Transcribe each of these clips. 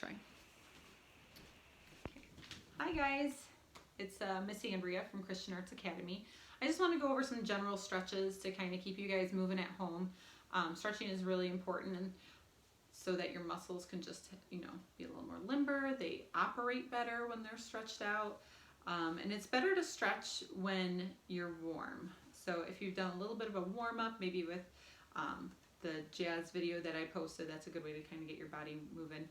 try. Hi guys, it's Miss Andrea from Christian Arts Academy. I just want to go over some general stretches to kind of keep you guys moving at home. Stretching is really important, and so that your muscles can just, be a little more limber. They operate better when they're stretched out. And it's better to stretch when you're warm. So if you've done a little bit of a warm up, maybe with the jazz video that I posted, that's a good way to kind of get your body moving.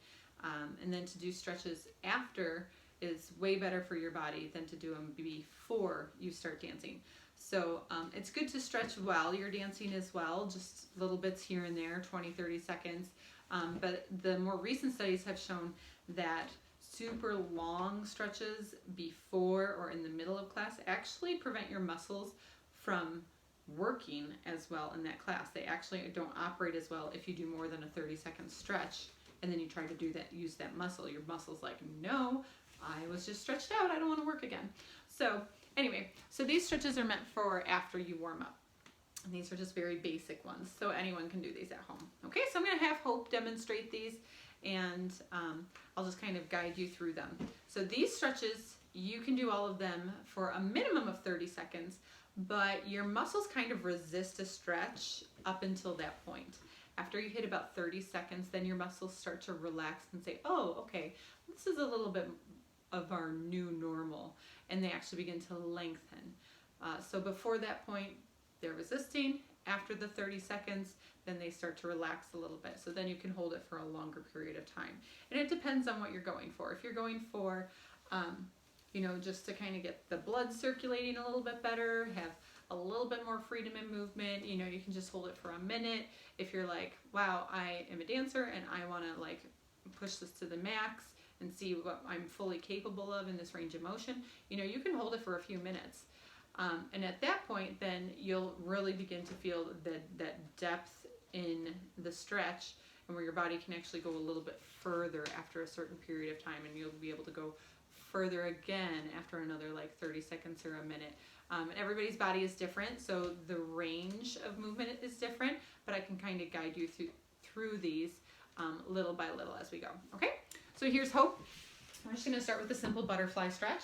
And then to do stretches after is way better for your body than to do them before you start dancing. So it's good to stretch while you're dancing as well, just little bits here and there, 20-30 seconds. But the more recent studies have shown that super long stretches before or in the middle of class actually prevent your muscles from working as well in that class. They actually don't operate as well if you do more than a 30-second stretch and then you try to do that, use that muscle. Your muscle's like, no, I was just stretched out, I don't want to work again. So anyway, so these stretches are meant for after you warm up. And these are just very basic ones, so anyone can do these at home. Okay, so I'm going to have Hope demonstrate these, and I'll just kind of guide you through them. So these stretches, you can do all of them for a minimum of 30 seconds, but your muscles kind of resist a stretch up until that point. After you hit about 30 seconds, then your muscles start to relax and say, oh, okay, this is a little bit of our new normal, and they actually begin to lengthen. So before that point, they're resisting. After the 30 seconds, then they start to relax a little bit. So then you can hold it for a longer period of time. And it depends on what you're going for. If you're going for, just to kind of get the blood circulating a little bit better, have a little bit more freedom in movement, you can just hold it for a minute. If you're like, wow, I am a dancer and I want to push this to the max and see what I'm fully capable of in this range of motion, you can hold it for a few minutes. And at that point, then you'll really begin to feel that depth in the stretch, and where your body can actually go a little bit further after a certain period of time, and you'll be able to go further again after another 30 seconds or a minute. And everybody's body is different, so the range of movement is different, but I can kind of guide you through these little by little as we go. Okay, so here's Hope. I'm just going to start with the simple butterfly stretch.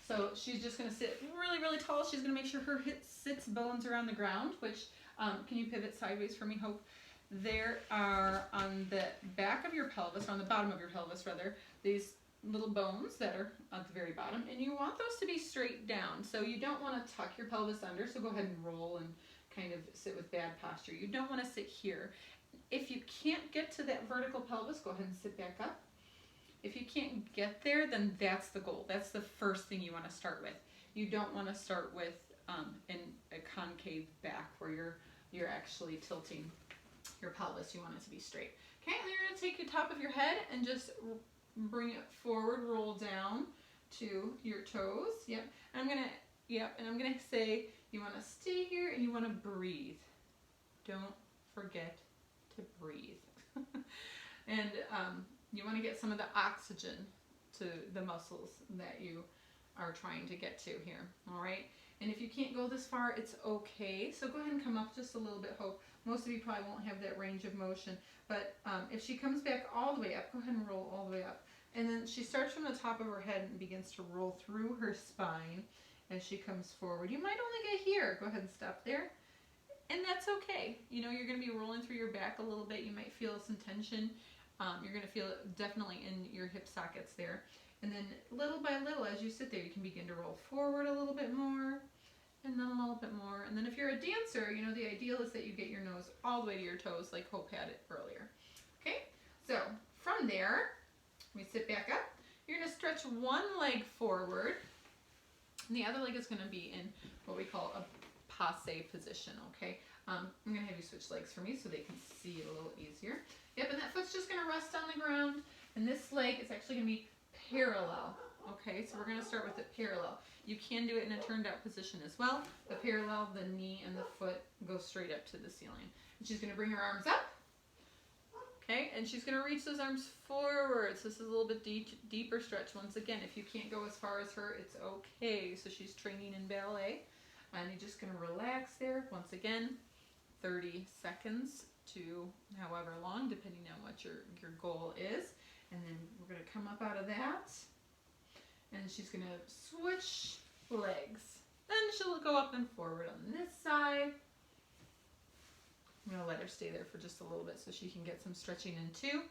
So she's just going to sit really, really tall. She's going to make sure her sits bones are on the ground, which, can you pivot sideways for me, Hope? There are on the back of your pelvis, or on the bottom of your pelvis rather, these little bones that are at the very bottom, and you want those to be straight down. So you don't want to tuck your pelvis under, so go ahead and roll and kind of sit with bad posture. You don't want to sit here. If you can't get to that vertical pelvis, go ahead and sit back up. If you can't get there, then that's the goal. That's the first thing you want to start with. You don't want to start with in a concave back where you're actually tilting your pelvis. You want it to be straight. Okay, and then you're going to take your top of your head and just bring it forward, roll down to your toes. Yep. And I'm going to say you want to stay here and you want to breathe. Don't forget to breathe. And you want to get some of the oxygen to the muscles that you are trying to get to here, all right? And if you can't go this far, it's okay. So go ahead and come up just a little bit, Hope. Most of you probably won't have that range of motion, but if she comes back all the way up, go ahead and roll all the way up. And then she starts from the top of her head and begins to roll through her spine as she comes forward. You might only get here. Go ahead and stop there. And that's okay. You're going to be rolling through your back a little bit. You might feel some tension. You're going to feel it definitely in your hip sockets there. And then little by little, as you sit there, you can begin to roll forward a little bit more, and then a little bit more. And then if you're a dancer, the ideal is that you get your nose all the way to your toes like Hope had it earlier. Okay, so from there, we sit back up. You're going to stretch one leg forward, and the other leg is going to be in what we call a passe position, okay? I'm going to have you switch legs for me so they can see it a little easier. Yep, and that foot's just going to rest on the ground, and this leg is actually going to be parallel, okay? So we're going to start with it parallel. You can do it in a turned out position as well. The parallel, the knee and the foot go straight up to the ceiling. And she's going to bring her arms up, okay? And she's going to reach those arms forward. So this is a little bit deeper stretch. Once again, if you can't go as far as her, it's okay. So she's training in ballet. And you're just going to relax there. Once again, 30 seconds to however long, depending on what your goal is. And then we're going come up out of that, and she's gonna switch legs. Then she'll go up and forward on this side. I'm gonna let her stay there for just a little bit so she can get some stretching in too,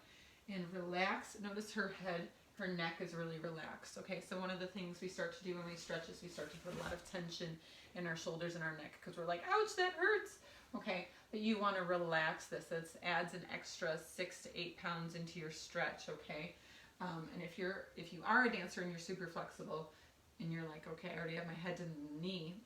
and relax. Notice her head, her neck is really relaxed. Okay, so one of the things we start to do when we stretch is we start to put a lot of tension in our shoulders and our neck because we're like, ouch, that hurts. Okay, but you want to relax this. This adds an extra 6 to 8 pounds into your stretch. Okay, and if you are a dancer and you're super flexible, and you're like, okay, I already have my head to the knee,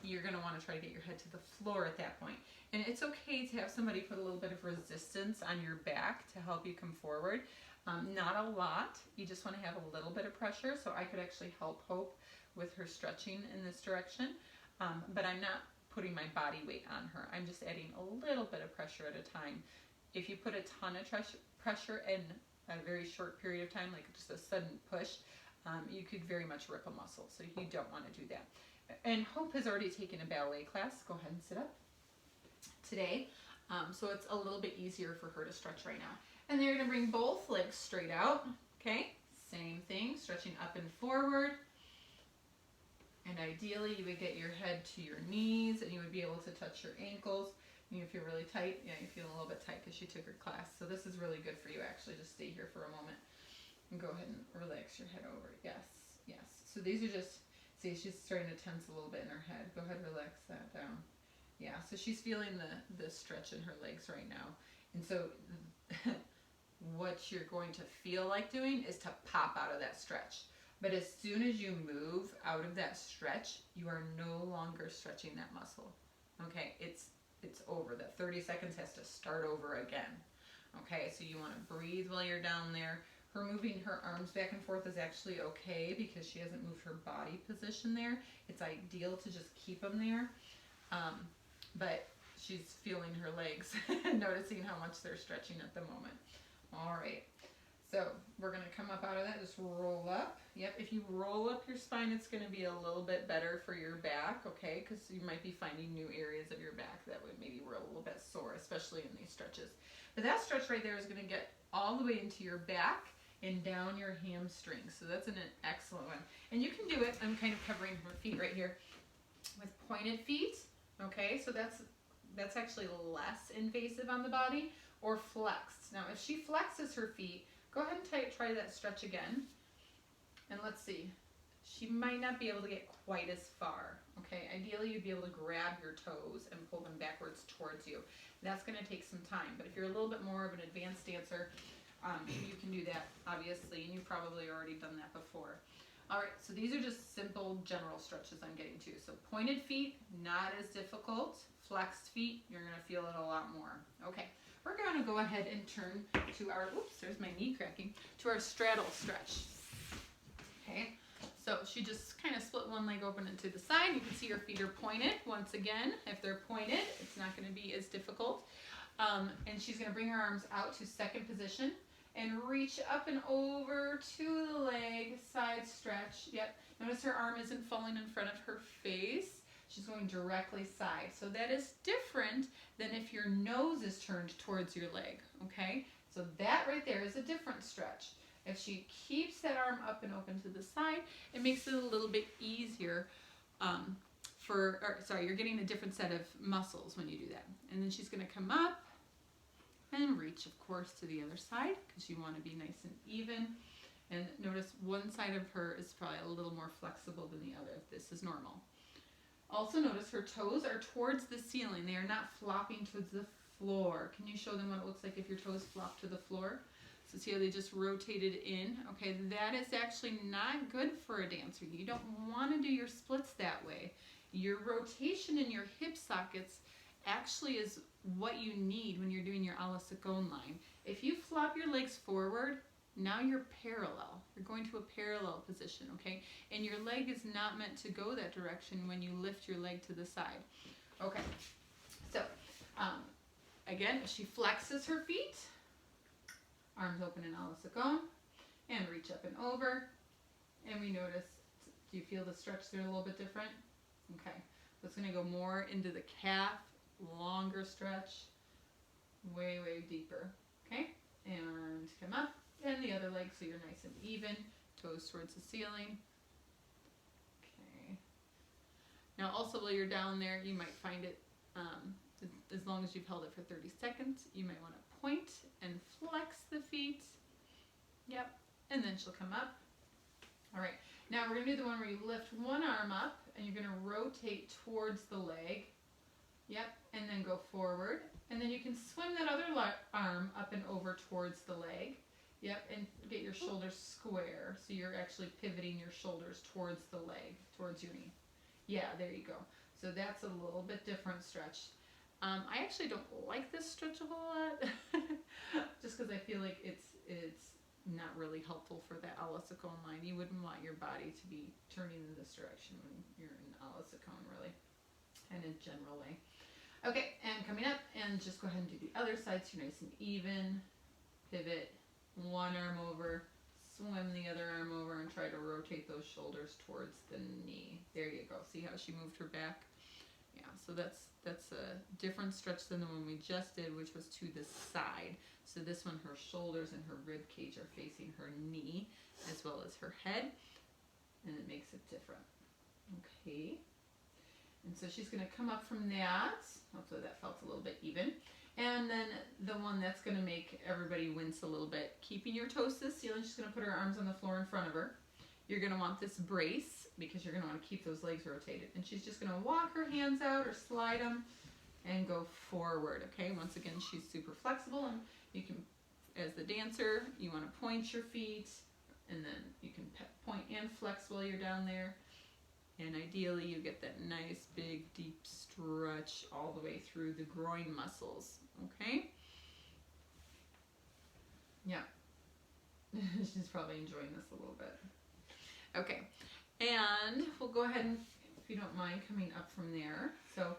you're gonna want to try to get your head to the floor at that point. And it's okay to have somebody put a little bit of resistance on your back to help you come forward. Not a lot. You just want to have a little bit of pressure. So I could actually help Hope with her stretching in this direction. But I'm not putting my body weight on her. I'm just adding a little bit of pressure at a time. If you put a ton of pressure in a very short period of time, like just a sudden push, you could very much rip a muscle. So you don't want to do that. And Hope has already taken a ballet class. Go ahead and sit up today. So it's a little bit easier for her to stretch right now. And then you're going to bring both legs straight out. Okay, same thing, stretching up and forward. And ideally you would get your head to your knees and you would be able to touch your ankles. And you feel really tight. Yeah, you feel a little bit tight because she took her class. So this is really good for you actually. Just stay here for a moment and go ahead and relax your head over. Yes, yes. So these are just, see, she's starting to tense a little bit in her head. Go ahead, relax that down. Yeah, so she's feeling the stretch in her legs right now. And so what you're going to feel like doing is to pop out of that stretch. But as soon as you move out of that stretch, you are no longer stretching that muscle. Okay, it's over. That 30 seconds has to start over again. Okay, so you want to breathe while you're down there. Her moving her arms back and forth is actually okay because she hasn't moved her body position there. It's ideal to just keep them there. But she's feeling her legs and noticing how much they're stretching at the moment. All right, so we're going to come up out of that. Just roll up. Yep, if you roll up your spine, it's going to be a little bit better for your back, okay, because you might be finding new areas of your back that would maybe were a little bit sore, especially in these stretches. But that stretch right there is going to get all the way into your back and down your hamstrings. So that's an excellent one. And you can do it, I'm kind of covering her feet right here, with pointed feet. Okay, so that's actually less invasive on the body, or flexed. Now, if she flexes her feet, go ahead and try that stretch again. And let's see, she might not be able to get quite as far. Okay, ideally you'd be able to grab your toes and pull them backwards towards you. That's going to take some time, but if you're a little bit more of an advanced dancer, you can do that, obviously, and you've probably already done that before. All right, so these are just simple general stretches I'm getting to. So pointed feet, not as difficult. Flexed feet, you're going to feel it a lot more. Okay, we're going to go ahead and turn to our, oops, there's my knee cracking, to our straddle stretch. Okay, so she just kind of split one leg open into the side. You can see her feet are pointed. Once again, if they're pointed, it's not going to be as difficult. And she's going to bring her arms out to second position and reach up and over to the leg, side stretch. Yep, notice her arm isn't falling in front of her face. She's going directly side. So that is different than if your nose is turned towards your leg, okay? So that right there is a different stretch. If she keeps that arm up and open to the side, it makes it a little bit easier you're getting a different set of muscles when you do that. And then she's going to come up and reach, of course, to the other side because you want to be nice and even. And notice one side of her is probably a little more flexible than the other if this is normal. Also notice her toes are towards the ceiling. They are not flopping towards the floor. Can you show them what it looks like if your toes flop to the floor? So see how they just rotated in? Okay, that is actually not good for a dancer. You don't want to do your splits that way. Your rotation in your hip sockets actually is what you need when you're doing your a la Saucony line. If you flop your legs forward, now you're parallel. You're going to a parallel position, okay? And your leg is not meant to go that direction when you lift your leg to the side. Okay, so again, she flexes her feet, arms open in a la Saucony, and reach up and over. And we notice, do you feel the stretch there a little bit different? Okay, so it's going to go more into the calf, longer stretch, way, way deeper. Okay, and come up And the other leg so you're nice and even, toes towards the ceiling. Okay. Now also while you're down there, you might find it, as long as you've held it for 30 seconds, you might want to point and flex the feet. Yep. And then she'll come up. All right. Now we're going to do the one where you lift one arm up and you're going to rotate towards the leg. Yep. And then go forward. And then you can swim that other arm up and over towards the leg. Yep. And get your shoulders square. So you're actually pivoting your shoulders towards the leg, towards your knee. Yeah, there you go. So that's a little bit different stretch. I actually don't like this stretch a whole lot, just because I feel like it's not really helpful for that olecicone line. You wouldn't want your body to be turning in this direction when you're in olecicone, really, in a general way. Okay, and coming up, and just go ahead and do the other side so you're nice and even. Pivot, one arm over, swim the other arm over, and try to rotate those shoulders towards the knee. There you go. See how she moved her back? Yeah, so that's a different stretch than the one we just did, which was to the side. So this one, her shoulders and her rib cage are facing her knee as well as her head, and it makes it different. Okay, and so she's going to come up from that. Hopefully that felt a little bit even. And then the one that's going to make everybody wince a little bit, keeping your toes to the ceiling, she's going to put her arms on the floor in front of her. You're going to want this brace because you're going to want to keep those legs rotated. And she's just going to walk her hands out or slide them and go forward. Okay, once again, she's super flexible, and you can, as the dancer, you want to point your feet, and then you can point and flex while you're down there. And ideally, you get that nice, big, deep stretch all the way through the groin muscles. Okay? Yeah. She's probably enjoying this a little bit. Okay, and we'll go ahead and, if you don't mind, coming up from there. So,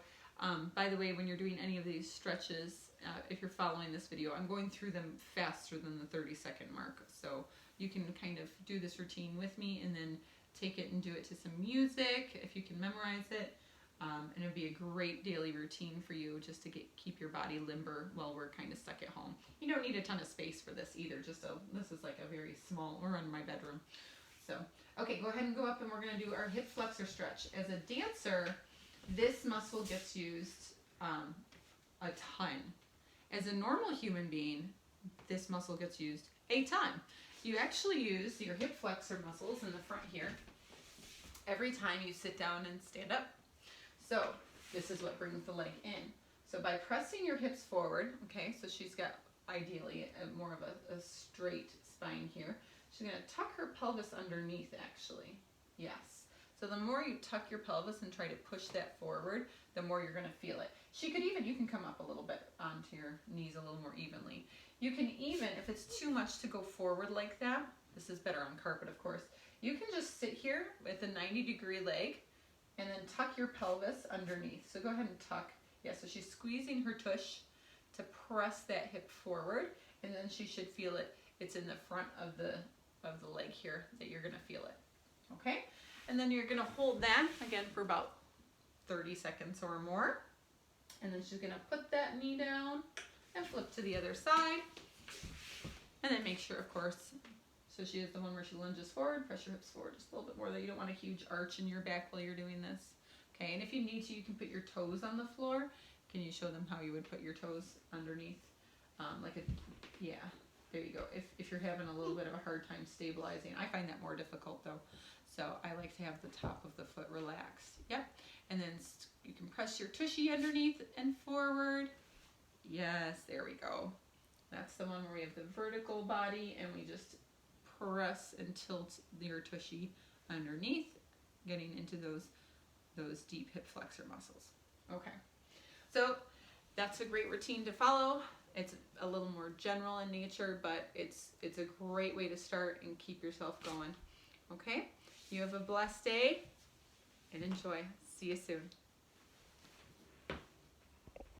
by the way, when you're doing any of these stretches, if you're following this video, I'm going through them faster than the 30-second mark. So you can kind of do this routine with me and then take it and do it to some music if you can memorize it. And it'd be a great daily routine for you just to keep your body limber while we're kind of stuck at home. You don't need a ton of space for this either. This is like a very small, we're in my bedroom. So, okay, go ahead and go up, and we're going to do our hip flexor stretch. As a dancer, this muscle gets used a ton. As a normal human being, this muscle gets used a ton. You actually use your hip flexor muscles in the front here every time you sit down and stand up. So this is what brings the leg in. So by pressing your hips forward, okay, so she's got ideally more of a straight spine here. She's going to tuck her pelvis underneath, actually. Yes. So the more you tuck your pelvis and try to push that forward, the more you're going to feel it. You can come up a little bit onto your knees a little more evenly. You can even, if it's too much to go forward like that, this is better on carpet, of course, you can just sit here with a 90-degree leg and then tuck your pelvis underneath. So go ahead and tuck. Yeah, so she's squeezing her tush to press that hip forward, and then she should feel it. It's in the front of the leg here that you're going to feel it. Okay? And then you're going to hold that again for about 30 seconds or more. And then she's going to put that knee down and flip to the other side. And then make sure, of course, so she is the one where she lunges forward, press your hips forward just a little bit more. That you don't want a huge arch in your back while you're doing this. Okay, and if you need to, you can put your toes on the floor. Can you show them how you would put your toes underneath? Yeah, there you go. If you're having a little bit of a hard time stabilizing, I find that more difficult though. So I like to have the top of the foot relaxed. Yep, and then you can press your tushy underneath and forward. Yes, there we go. That's the one where we have the vertical body and we just press and tilt your tushy underneath, getting into those deep hip flexor muscles. Okay, so that's a great routine to follow. It's a little more general in nature, but it's a great way to start and keep yourself going. Okay, you have a blessed day and enjoy. See you soon.